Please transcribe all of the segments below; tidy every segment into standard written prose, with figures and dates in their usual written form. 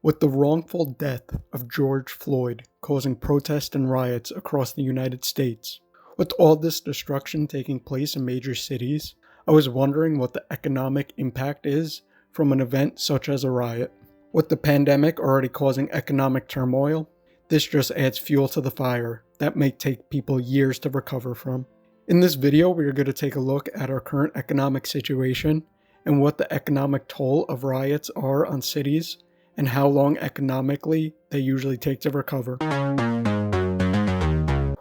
With the wrongful death of George Floyd causing protests and riots across the United States, with all this destruction taking place in major cities, I was wondering what the economic impact is from an event such as a riot. With the pandemic already causing economic turmoil, this just adds fuel to the fire that may take people years to recover from. In this video, we are going to take a look at our current economic situation and what the economic toll of riots are on cities and how long economically they usually take to recover.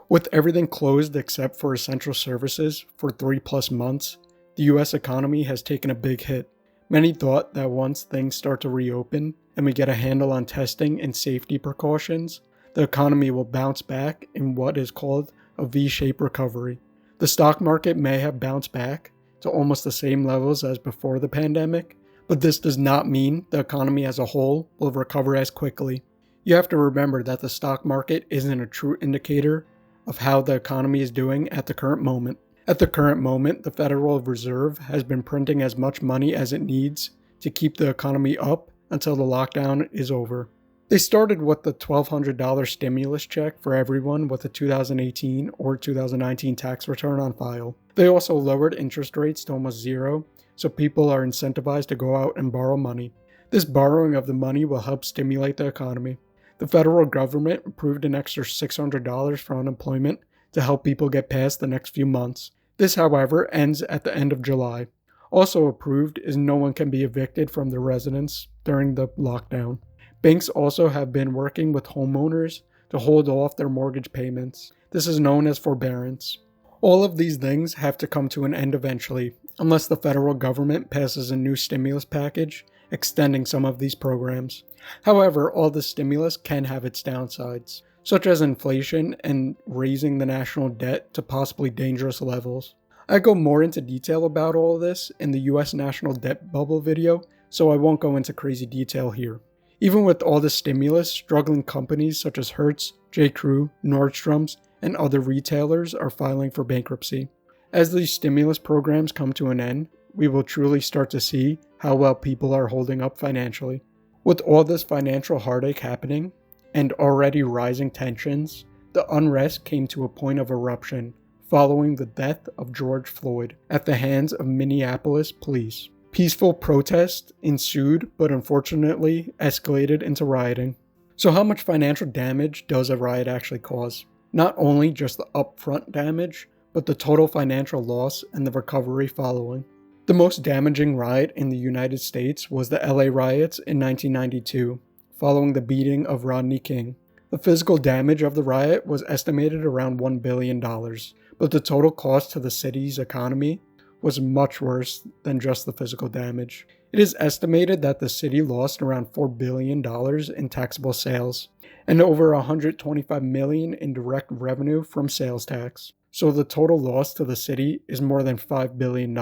With everything closed except for essential services for 3+ months, the US economy has taken a big hit. Many thought that once things start to reopen and we get a handle on testing and safety precautions, the economy will bounce back in what is called a V-shaped recovery. The stock market may have bounced back to almost the same levels as before the pandemic, but this does not mean the economy as a whole will recover as quickly. You have to remember that the stock market isn't a true indicator of how the economy is doing at the current moment. At the current moment, the Federal Reserve has been printing as much money as it needs to keep the economy up until the lockdown is over. They started with the $1,200 stimulus check for everyone with a 2018 or 2019 tax return on file. They also lowered interest rates to almost zero, so people are incentivized to go out and borrow money. This borrowing of the money will help stimulate the economy. The federal government approved an extra $600 for unemployment to help people get past the next few months. This, however, ends at the end of July. Also approved is no one can be evicted from their residence during the lockdown. Banks also have been working with homeowners to hold off their mortgage payments. This is known as forbearance. All of these things have to come to an end eventually, unless the federal government passes a new stimulus package extending some of these programs. However, all the stimulus can have its downsides, such as inflation and raising the national debt to possibly dangerous levels. I go more into detail about all of this in the US national debt bubble video, so I won't go into crazy detail here. Even with all the stimulus, struggling companies such as Hertz, J.Crew, Nordstrom's, and other retailers are filing for bankruptcy. As these stimulus programs come to an end, we will truly start to see how well people are holding up financially. With all this financial heartache happening, and already rising tensions, the unrest came to a point of eruption following the death of George Floyd at the hands of Minneapolis police. Peaceful protests ensued, but unfortunately escalated into rioting. So how much financial damage does a riot actually cause? Not only just the upfront damage, but the total financial loss and the recovery following. The most damaging riot in the United States was the LA riots in 1992, following the beating of Rodney King. The physical damage of the riot was estimated around $1 billion, but the total cost to the city's economy was much worse than just the physical damage. It is estimated that the city lost around $4 billion in taxable sales, and over $125 million in direct revenue from sales tax. So the total loss to the city is more than $5 billion.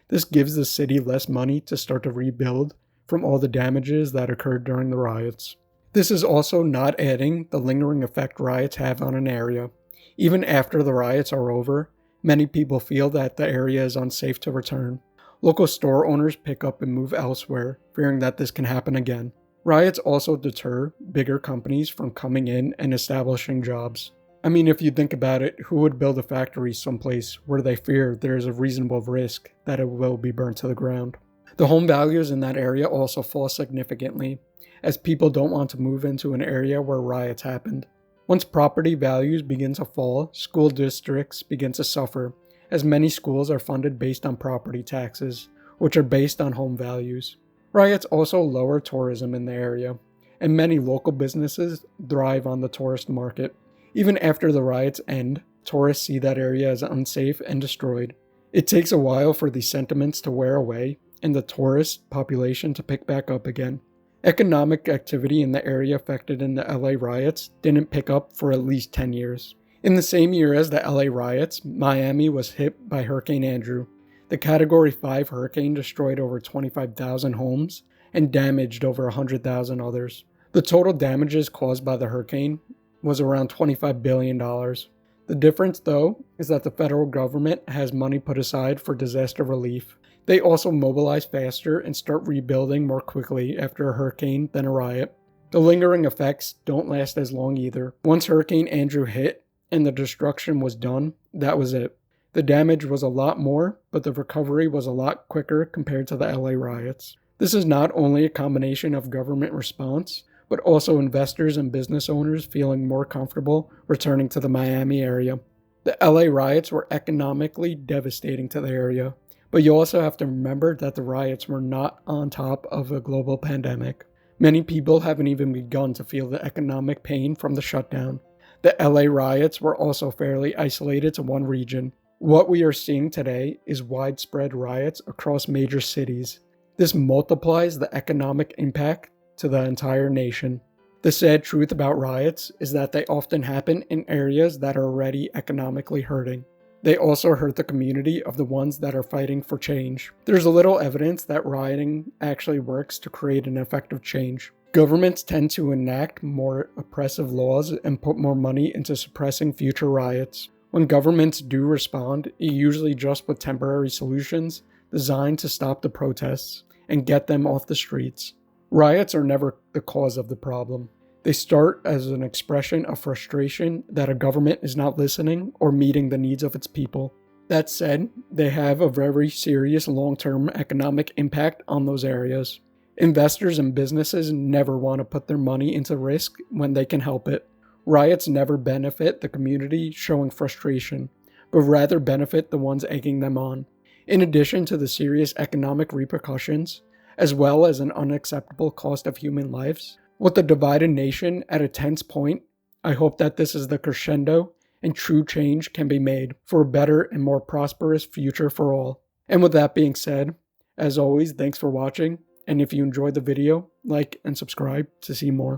This gives the city less money to start to rebuild from all the damages that occurred during the riots. This is also not adding the lingering effect riots have on an area. Even after the riots are over, many people feel that the area is unsafe to return. Local store owners pick up and move elsewhere, fearing that this can happen again. Riots also deter bigger companies from coming in and establishing jobs. I mean, if you think about it, who would build a factory someplace where they fear there is a reasonable risk that it will be burnt to the ground? The home values in that area also fall significantly, as people don't want to move into an area where riots happened. Once property values begin to fall, school districts begin to suffer, as many schools are funded based on property taxes, which are based on home values. Riots also lower tourism in the area, and many local businesses thrive on the tourist market. Even after the riots end, tourists see that area as unsafe and destroyed. It takes a while for these sentiments to wear away and the tourist population to pick back up again. Economic activity in the area affected in the LA riots didn't pick up for at least 10 years. In the same year as the LA riots, Miami was hit by Hurricane Andrew. The Category 5 hurricane destroyed over 25,000 homes and damaged over 100,000 others. The total damages caused by the hurricane was around $25 billion. The difference, though, is that the federal government has money put aside for disaster relief. They also mobilize faster and start rebuilding more quickly after a hurricane than a riot. The lingering effects don't last as long either. Once Hurricane Andrew hit and the destruction was done, that was it. The damage was a lot more, but the recovery was a lot quicker compared to the LA riots. This is not only a combination of government response, but also investors and business owners feeling more comfortable returning to the Miami area. The LA riots were economically devastating to the area, but you also have to remember that the riots were not on top of a global pandemic. Many people haven't even begun to feel the economic pain from the shutdown. The LA riots were also fairly isolated to one region. What we are seeing today is widespread riots across major cities. This multiplies the economic impact to the entire nation. The sad truth about riots is that they often happen in areas that are already economically hurting. They also hurt the community of the ones that are fighting for change. There's little evidence that rioting actually works to create an effective change. Governments tend to enact more oppressive laws and put more money into suppressing future riots. When governments do respond, it usually just with temporary solutions designed to stop the protests and get them off the streets. Riots are never the cause of the problem. They start as an expression of frustration that a government is not listening or meeting the needs of its people. That said, they have a very serious long-term economic impact on those areas. Investors and businesses never want to put their money into risk when they can help it. Riots never benefit the community showing frustration, but rather benefit the ones egging them on. In addition to the serious economic repercussions, as well as an unacceptable cost of human lives, with the divided nation at a tense point, I hope that this is the crescendo and true change can be made for a better and more prosperous future for all. And with that being said, as always, thanks for watching, and if you enjoyed the video, like and subscribe to see more.